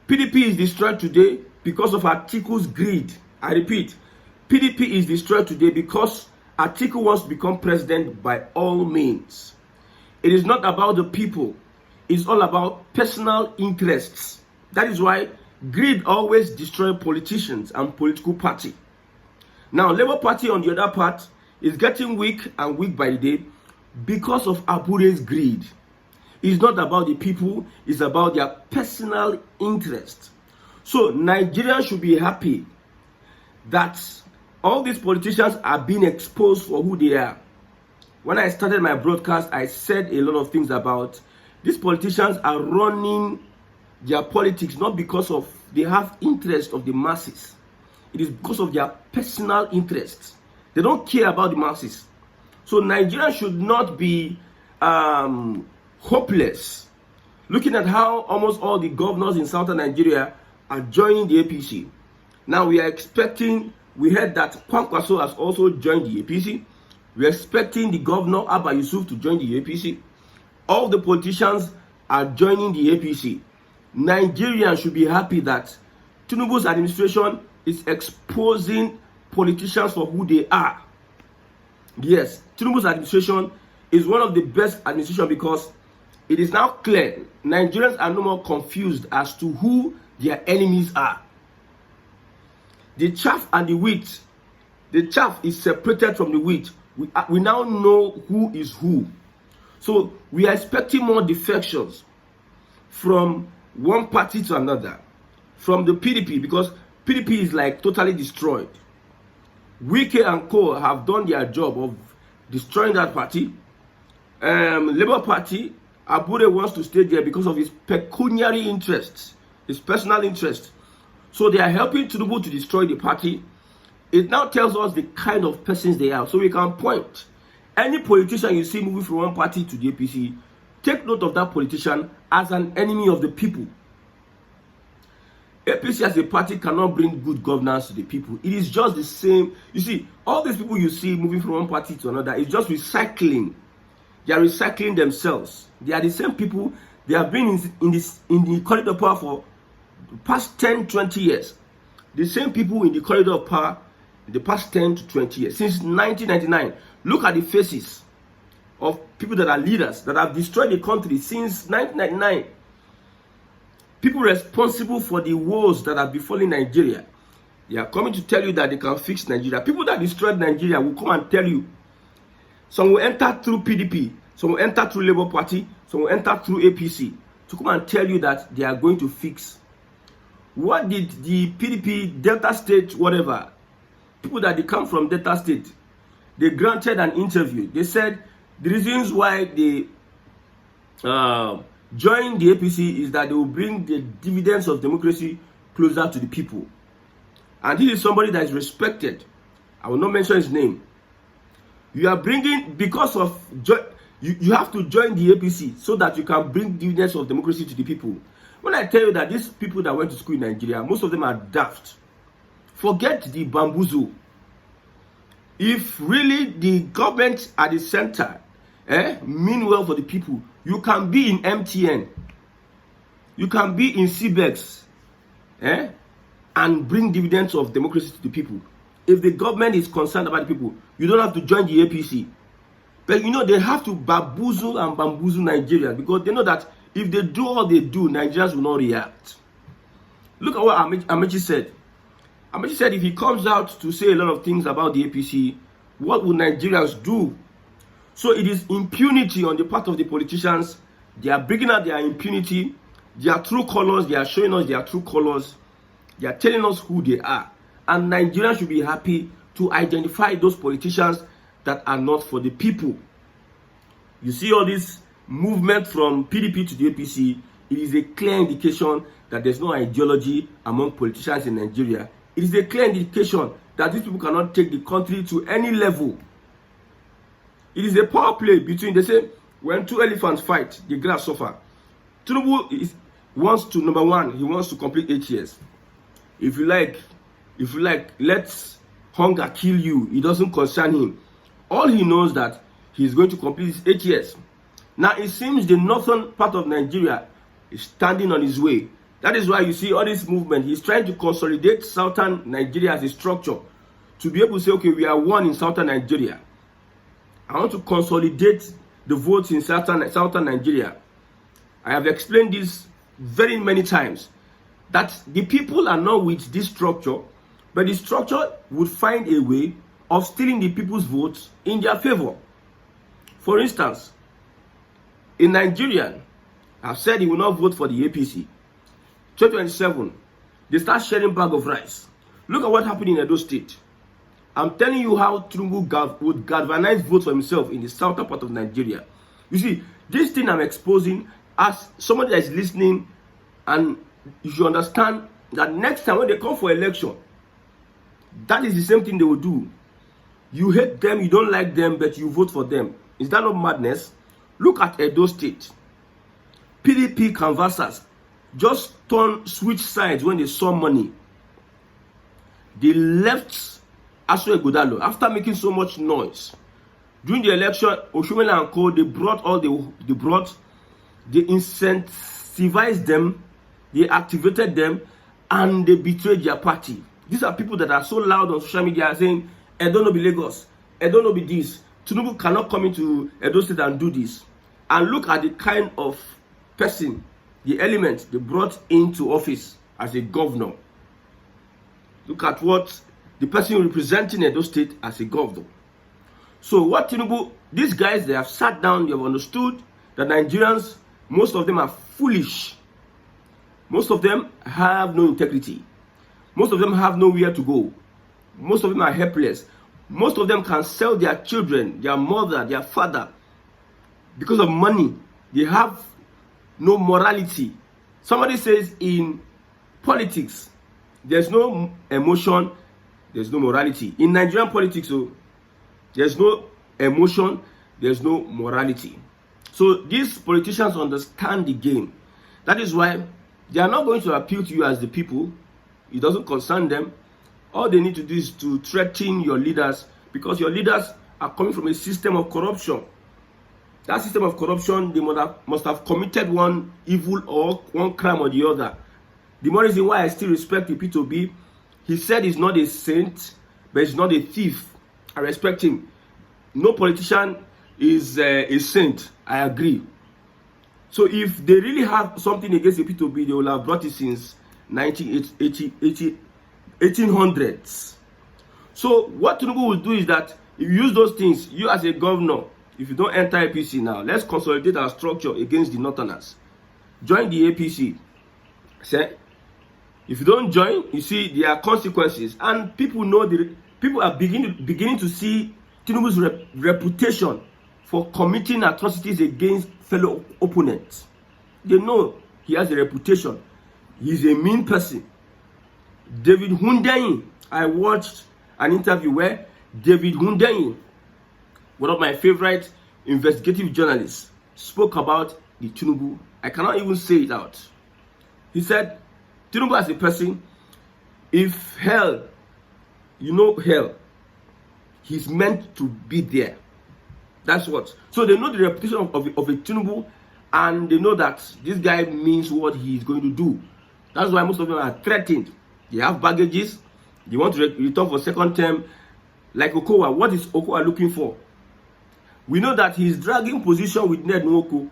PDP is destroyed today because of Atiku's greed. I repeat, PDP is destroyed today because Atiku wants to become president by all means. It is not about the people. It's all about personal interests. That is why greed always destroys politicians and political party. Now, Labour Party on the other part is getting weak and weak by the day because of Abure's greed. It's not about the people, it's about their personal interest. So Nigerians should be happy that all these politicians are being exposed for who they are. When I started my broadcast, I said a lot of things about these politicians are running their politics not because of they have interest of the masses. It is because of their personal interests. They don't care about the masses. So Nigerians should not be hopeless. Looking at how almost all the governors in southern Nigeria are joining the APC. Now we heard that Kwankwaso has also joined the APC. We are expecting the governor Abba Yusuf to join the APC. All the politicians are joining the APC. Nigerians should be happy that Tinubu's administration is exposing politicians for who they are. Yes, Tinubu's administration is one of the best administrations because it is now clear Nigerians are no more confused as to who their enemies are. The chaff and the wheat, the chaff is separated from the wheat. We now know who is who. So we are expecting more defections from one party to another, from the PDP, because PDP is like totally destroyed. Wike and Co have done their job of destroying that party. Labour Party, Abure wants to stay there because of his pecuniary interests, his personal interests. So they are helping Tinubu to destroy the party. It now tells us the kind of persons they are. So we can point. Any politician you see moving from one party to the APC, take note of that politician as an enemy of the people. APC as a party cannot bring good governance to the people. It is just the same. You see, all these people you see moving from one party to another is just recycling. They are recycling themselves. They are the same people. They have been in the corridor of power for the past 10, 20 years. The same people in the corridor of power in the past 10 to 20 years. Since 1999. Look at the faces of people that are leaders that have destroyed the country since 1999. People responsible for the woes that have befallen Nigeria. They are coming to tell you that they can fix Nigeria. People that destroyed Nigeria will come and tell you. Some will enter through PDP. Some will enter through Labour Party. Some will enter through APC. To come and tell you that they are going to fix. What did the PDP, Delta State, whatever, people that they come from Delta State, they granted an interview. They said the reasons why they joined the APC is that they will bring the dividends of democracy closer to the people. And he is somebody that is respected. I will not mention his name. You are bringing, because of, you have to join the APC so that you can bring dividends of democracy to the people. When I tell you that these people that went to school in Nigeria, most of them are daft. Forget the bamboozle. If really the government at the center mean well for the people, you can be in MTN, you can be in CBEX, and bring dividends of democracy to the people. If the government is concerned about the people, you don't have to join the APC. But you know, they have to bamboozle Nigerians because they know that if they do all they do, Nigerians will not react. Look at what Amechi said. Amechi said if he comes out to say a lot of things about the APC, what will Nigerians do? So it is impunity on the part of the politicians. They are bringing out their impunity, their true colors. They are showing us their true colors. They are telling us who they are. And Nigerians should be happy to identify those politicians that are not for the people. You see all this movement from PDP to the APC, it is a clear indication that there's no ideology among politicians in Nigeria. It is a clear indication that these people cannot take the country to any level. It is a power play between, they say, when two elephants fight, the grass suffer. Tinubu wants to, number one, he wants to complete 8 years. If you like, let hunger kill you. It doesn't concern him. All he knows that he's going to complete his 8 years. Now it seems the northern part of Nigeria is standing on his way. That is why you see all this movement. He's trying to consolidate southern Nigeria as a structure to be able to say, okay, we are one in southern Nigeria. I want to consolidate the votes in southern Nigeria. I have explained this very many times, that the people are not with this structure, but the structure would find a way of stealing the people's votes in their favor. For instance, a Nigerian have said he will not vote for the APC. 2027, they start sharing bag of rice. Look at what happened in Edo State. I'm telling you how Tinubu would galvanize votes for himself in the southern part of Nigeria. You see, this thing I'm exposing as somebody that is listening, and you should understand that next time when they come for election, that is the same thing they will do. You hate them, you don't like them, but you vote for them. Is that not madness? Look at Edo State. PDP canvassers just switch sides when they saw money. They left Aso Egodalo after making so much noise. During the election, Oshomela and Co, they incentivized them, they activated them, and they betrayed their party. These are people that are so loud on social media saying, Edo no be Lagos, Edo no be this. Tinubu cannot come into Edo State and do this. And look at the kind of person, the element they brought into office as a governor. Look at what the person representing Edo State as a governor. So what Tinubu, these guys, they have sat down, they have understood that Nigerians, most of them are foolish. Most of them have no integrity. Most of them have nowhere to go. Most of them are helpless. Most of them can sell their children, their mother, their father, because of money. They have no morality. Somebody says in politics, there's no emotion, there's no morality. In Nigerian politics, so there's no emotion, there's no morality. So these politicians understand the game. That is why they are not going to appeal to you as the people. It doesn't concern them. All they need to do is to threaten your leaders, because your leaders are coming from a system of corruption. That system of corruption, they must have committed one evil or one crime or the other. The more reason why I still respect the P2B, he said he's not a saint, but he's not a thief. I respect him. No politician is a saint. I agree. So if they really have something against the P2B, they will have brought it since 1800s. So what Tinubu will do is that if you use those things, you as a governor, if you don't enter APC now, let's consolidate our structure against the Northerners. Join the APC. Say, if you don't join, you see there are consequences, and people know people are beginning to see Tinubu's reputation for committing atrocities against fellow opponents. They know he has a reputation. He's a mean person. David Hundeyin, I watched an interview where David Hundeyin, one of my favorite investigative journalists, spoke about the Tinubu. I cannot even say it out. He said, Tinubu as a person, if hell, you know hell, he's meant to be there. That's what. So they know the reputation of a Tinubu, and they know that this guy means what he's going to do. That's why most of them are threatened. They have baggages. They want to return for second term. Like Okowa, what is Okowa looking for? We know that he's dragging position with Ned Nwoko.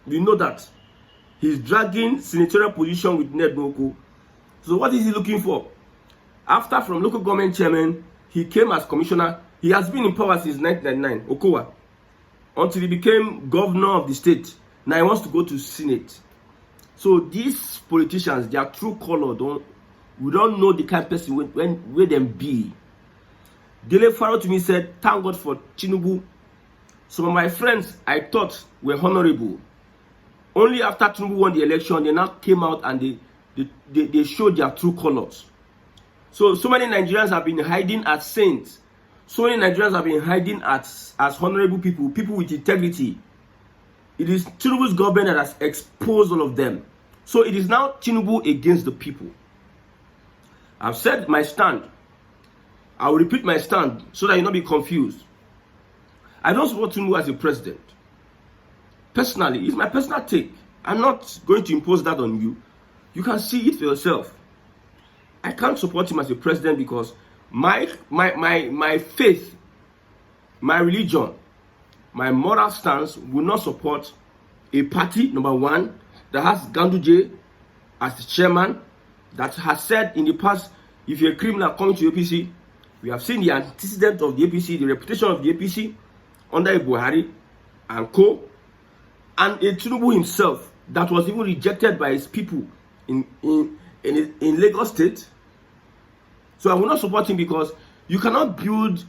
We know that. He's dragging senatorial position with Ned Nwoko. So what is he looking for? After from local government chairman, he came as commissioner. He has been in power since 1999, Okowa, until he became governor of the state. Now he wants to go to Senate. So these politicians, their true color, we don't know the kind of person where them be. Dele Faro to me said, thank God for Tinubu. Some of my friends I thought were honorable. Only after Tinubu won the election, they now came out and they showed their true colors. So many Nigerians have been hiding as saints. So many Nigerians have been hiding as honorable people with integrity. It is Tinubu's government that has exposed all of them. So it is now Tinubu against the people. I've said my stand. I will repeat my stand so that you not be confused. I don't support Tinubu as a president. Personally, it's my personal take. I'm not going to impose that on you. You can see it for yourself. I can't support him as a president because my faith, my religion, my moral stance will not support a party, number one, that has Ganduje as the chairman, that has said in the past, if you're a criminal, come to APC. We have seen the antecedent of the APC, the reputation of the APC under Buhari and co. And a Tinubu himself that was even rejected by his people in Lagos State. So I will not support him because you cannot build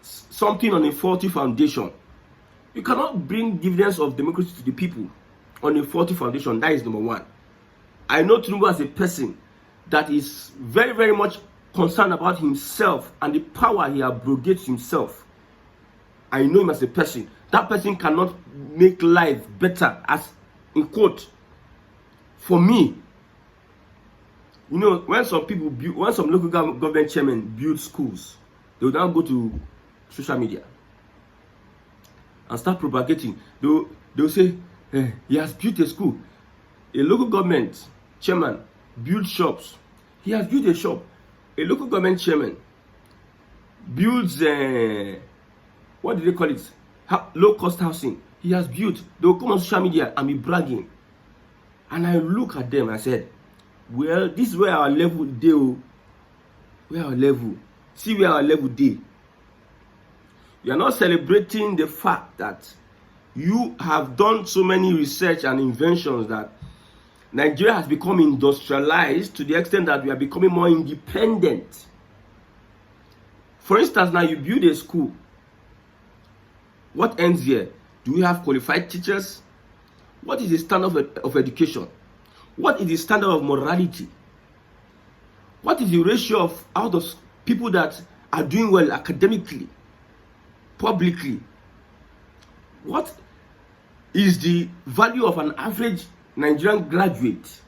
something on a faulty foundation. You cannot bring dividends of democracy to the people on a faulty foundation. That is number one. I know Tinubu as a person that is very, very much concerned about himself and the power he abrogates himself. I know him as a person. That person cannot make life better, as in quote, for me. You know, when some people build, when some local government chairmen build schools, they will now go to social media and start propagating. They will say, he has built a school. A local government chairman builds shops. He has built a shop. A local government chairman builds, what do they call it? Low-cost housing. He has built. They will come on social media and be bragging. And I look at them and I said, well, this is where our level dey. Where our level. See where our level dey. You are not celebrating the fact that you have done so many research and inventions that Nigeria has become industrialized to the extent that we are becoming more independent. For instance, now you build a school. What ends here? Do we have qualified teachers? What is the standard of education? What is the standard of morality? What is the ratio of out of people that are doing well academically, publicly? What is the value of an average Nigerian graduate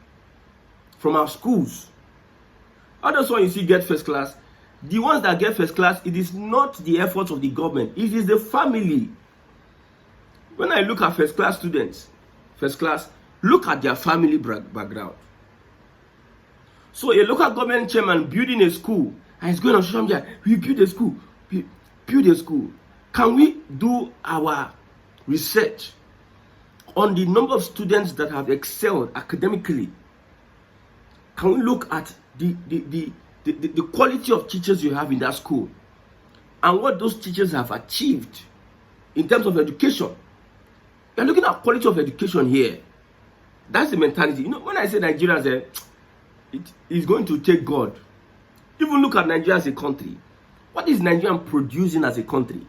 from our schools? Others one you see get first class. The ones that get first class, it is not the efforts of the government. It is the family. When I look at first class students, first class, look at their family background. So a local government chairman building a school and he's going on social media, we build a school, we build a school. Can we do our research on the number of students that have excelled academically? Can we look at the quality of teachers you have in that school and what those teachers have achieved in terms of education? You're looking at quality of education here. That's the mentality. You know, when I say Nigerians, it is going to take God. Even look at Nigeria as a country. What is Nigeria producing as a country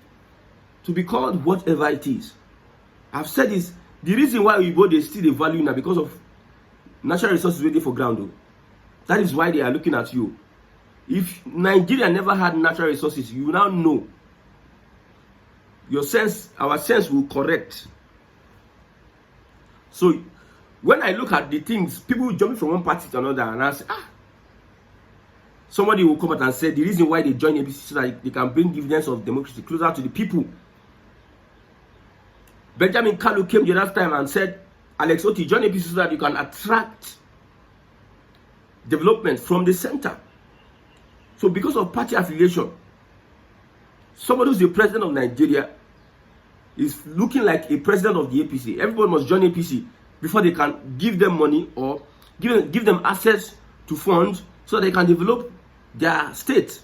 to be called whatever it is? I've said this. The reason why we both they still the value now because of natural resources waiting for ground. Though. That is why they are looking at you. If Nigeria never had natural resources, you now know. Your sense, our sense will correct. So when I look at the things, people jump from one party to another, and I say, somebody will come out and say the reason why they join APC so that they can bring dividends of democracy closer to the people. Benjamin Kalu came the last time and said, Alex Oti, join APC so that you can attract development from the center. So because of party affiliation, somebody who's the president of Nigeria is looking like a president of the APC. Everybody must join APC before they can give them money or give them access to funds so they can develop their state.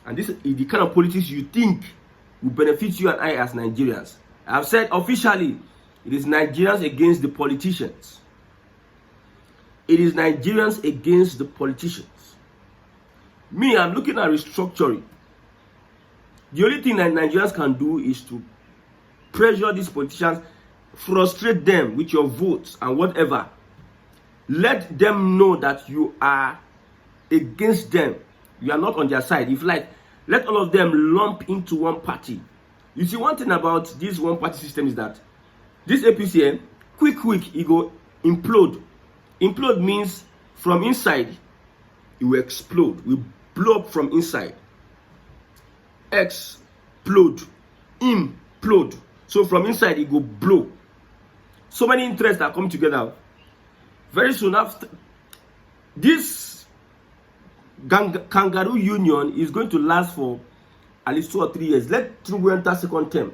And this is the kind of politics you think will benefit you and I as Nigerians. I've said officially, it is Nigerians against the politicians. It is Nigerians against the politicians. Me, I'm looking at restructuring. The only thing that Nigerians can do is to pressure these politicians, frustrate them with your votes and whatever. Let them know that you are against them. You are not on their side. If like, let all of them lump into one party. You see, one thing about this one party system is that this APC, quick, it go implode. Implode means from inside, it will explode. We blow up from inside. Explode. Implode. So from inside, it go blow. So many interests are coming together. Very soon after, this kangaroo union is going to last for at least 2 or 3 years. Let Tinubu enter second term.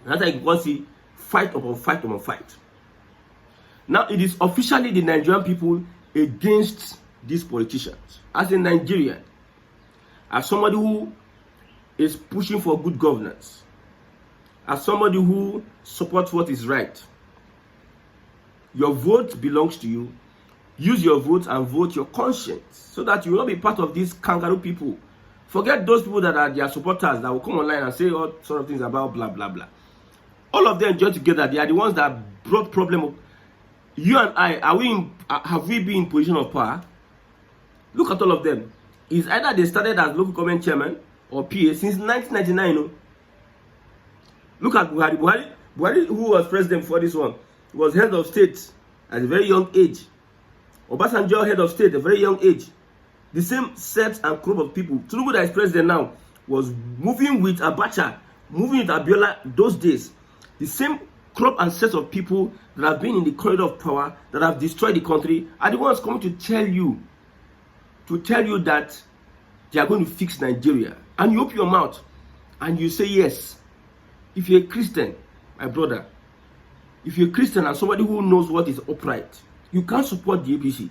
That's why you can see fight upon fight upon fight. Now it is officially the Nigerian people against these politicians. As a Nigerian, as somebody who is pushing for good governance, as somebody who supports what is right, your vote belongs to you. Use your vote and vote your conscience so that you will not be part of these kangaroo people. Forget those people that are their supporters that will come online and say all sort of things about blah blah blah. All of them join together. They are the ones that brought problem up. You and I, have we been in position of power? Look at all of them. It's either they started as local government chairman or PA since 1999. No? Look at Buhari. Buhari, who was president for this one, was head of state at a very young age. Obasanjo, head of state at a very young age. The same set and crop of people. Tinubu, that is president now, was moving with Abacha, moving with Abiola those days. The same crop and set of people that have been in the corridor of power, that have destroyed the country, are the ones coming to tell you that they are going to fix Nigeria. And you open your mouth and you say yes. If you're a Christian, my brother, if you're a Christian and somebody who knows what is upright, you can't support the APC.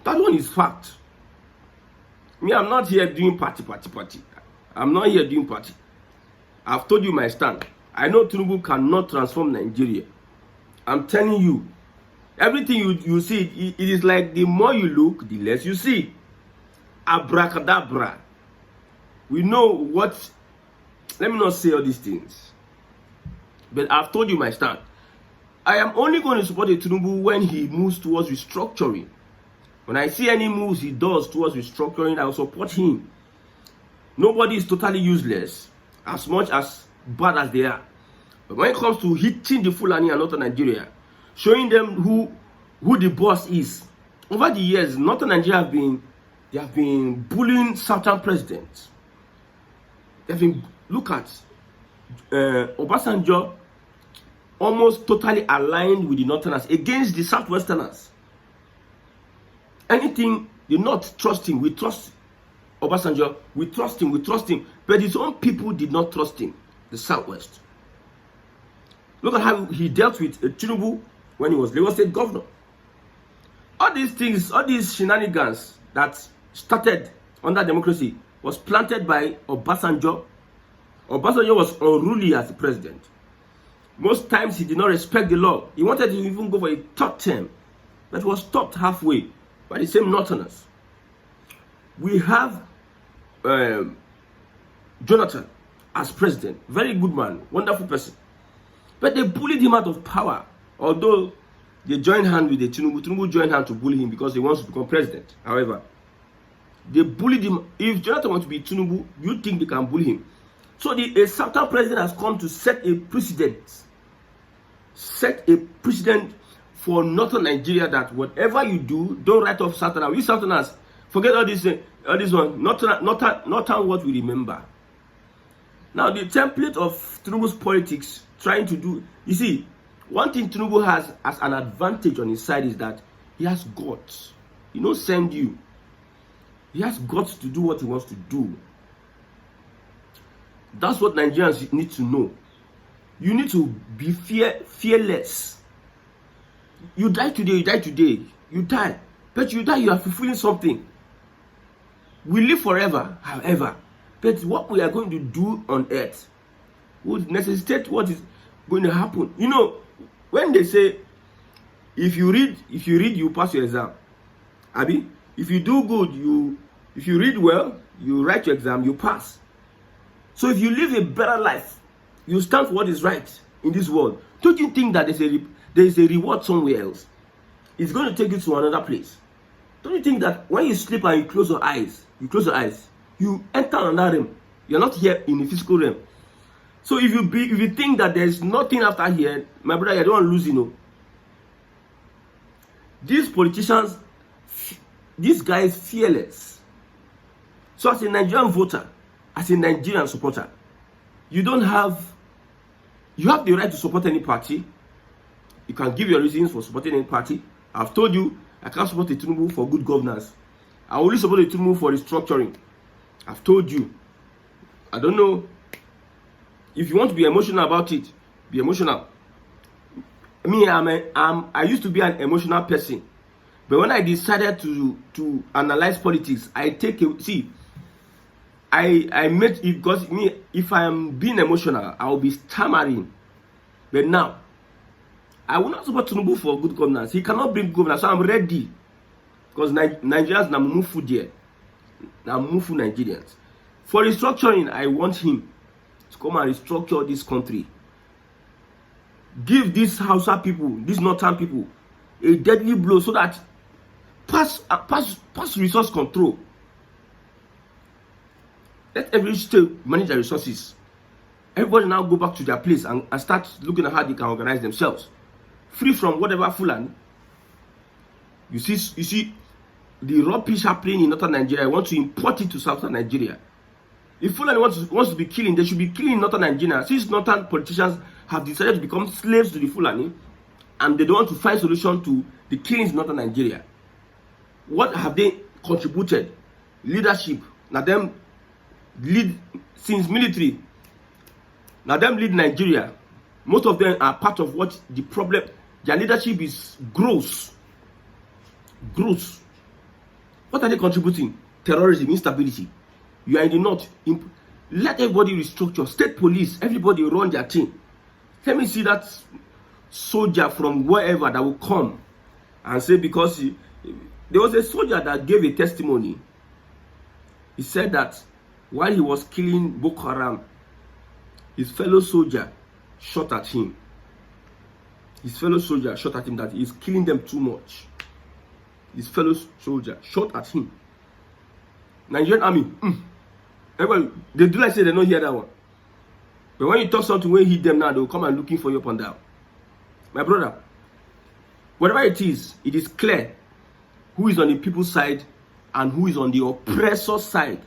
That one is fact. Me, I'm not here doing party. I'm not here doing party. I've told you my stand. I know Tinubu cannot transform Nigeria. I'm telling you, everything you see, it is like the more you look, the less you see. Abracadabra. We know what. Let me not say all these things. But I've told you my stand. I am only going to support Tinubu when he moves towards restructuring. When I see any moves he does towards restructuring, I will support him. Nobody is totally useless, as much as bad as they are. But when it comes to hitting the Fulani and Northern Nigeria, showing them who the boss is, over the years, Northern Nigeria have been bullying Southern presidents. They've been, look at Obasanjo, almost totally aligned with the Northerners against the Southwesterners. Anything the North trust him, we trust Obasanjo, we trust him. But his own people did not trust him, the Southwest. Look at how he dealt with Tinubu when he was Lagos State governor. All these things, all these shenanigans that started under democracy was planted by Obasanjo. Obasanjo was unruly as the president. Most times he did not respect the law. He wanted to even go for a third term, but was stopped halfway by the same Northerners. We have Jonathan as president, very good man, wonderful person. But they bullied him out of power. Although they joined hand with the Tinubu. Tinubu joined hand to bully him because he wants to become president. However, they bullied him. If Jonathan wants to be Tinubu, you think they can bully him? So a Southern president has come to set a precedent. Set a precedent for Northern Nigeria that whatever you do, don't write off Southern. We Southerners, forget all this one. Northern what we remember. Now the template of Tinubu's politics trying to do, you see, one thing Tinubu has as an advantage on his side is that he has guts. He don't send you. He has guts to do what he wants to do. That's what Nigerians need to know. You need to be fearless. You die today. You die. But you die, you are fulfilling something. We live forever, however. But what we are going to do on earth would necessitate what is going to happen. You know, when they say, if you read, you pass your exam. Abi, if you do good, if you read well, you write your exam, you pass. So if you live a better life, you stand for what is right in this world. Don't you think that there is a reward somewhere else? It's going to take you to another place. Don't you think that when you sleep and you close your eyes, you enter another realm. You're not here in the physical realm. So if you think that there's nothing after here, my brother, you don't lose, you know. These politicians, this guy is fearless. So as a Nigerian voter, as a Nigerian supporter, you don't have You have the right to support any party. You can give your reasons for supporting any party. I've told you I can't support the Tinubu for good governance. I only support the Tinubu for restructuring. I've told you. I don't know. If you want to be emotional about it, be emotional. Me, I used to be an emotional person. But when I decided to analyze politics, I made it, because me, if I am being emotional, I will be stammering. But now, I will not support Tinubu for good governance. He cannot bring governance, so I'm ready. Because Nigerians now move food there. Now move food Nigerians. For restructuring, I want him to come and restructure this country. Give these Hausa people, these northern people, a deadly blow so that pass resource control. Let every state manage their resources. Everybody now go back to their place and start looking at how they can organize themselves. Free from whatever Fulani. You see the rubbish happening in northern Nigeria. I want to import it to southern Nigeria. If Fulani wants to be killing, they should be killing in northern Nigeria. Since northern politicians have decided to become slaves to the Fulani, and they don't want to find solution to the killings in northern Nigeria. What have they contributed? Leadership. Now them lead since military. Now them lead Nigeria. Most of them are part of what the problem. Their leadership is gross. Gross. What are they contributing? Terrorism, instability. You are in the north. Let everybody restructure. State police, everybody run their thing. Let me see that soldier from wherever that will come and say, because there was a soldier that gave a testimony. He said that while he was killing Boko Haram, his fellow soldier shot at him. His fellow soldier shot at him that he's killing them too much. His fellow soldier shot at him. Nigerian army, everybody, they do like say they don't hear that one. But when you talk something, when you hit them now, they will come and looking for you up and down. My brother, whatever it is clear who is on the people's side and who is on the oppressor side.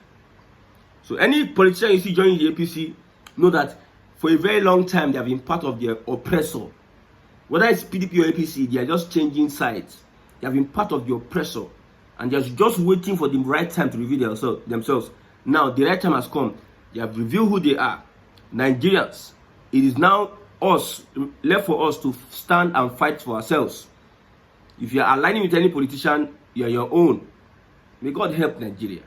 So any politician you see joining the APC, know that for a very long time they have been part of the oppressor. Whether it's PDP or APC, they are just changing sides. They have been part of the oppressor. And they're just waiting for the right time to reveal themselves. Now, the right time has come. They have revealed who they are. Nigerians. It is now left for us to stand and fight for ourselves. If you are aligning with any politician, you are your own. May God help Nigeria.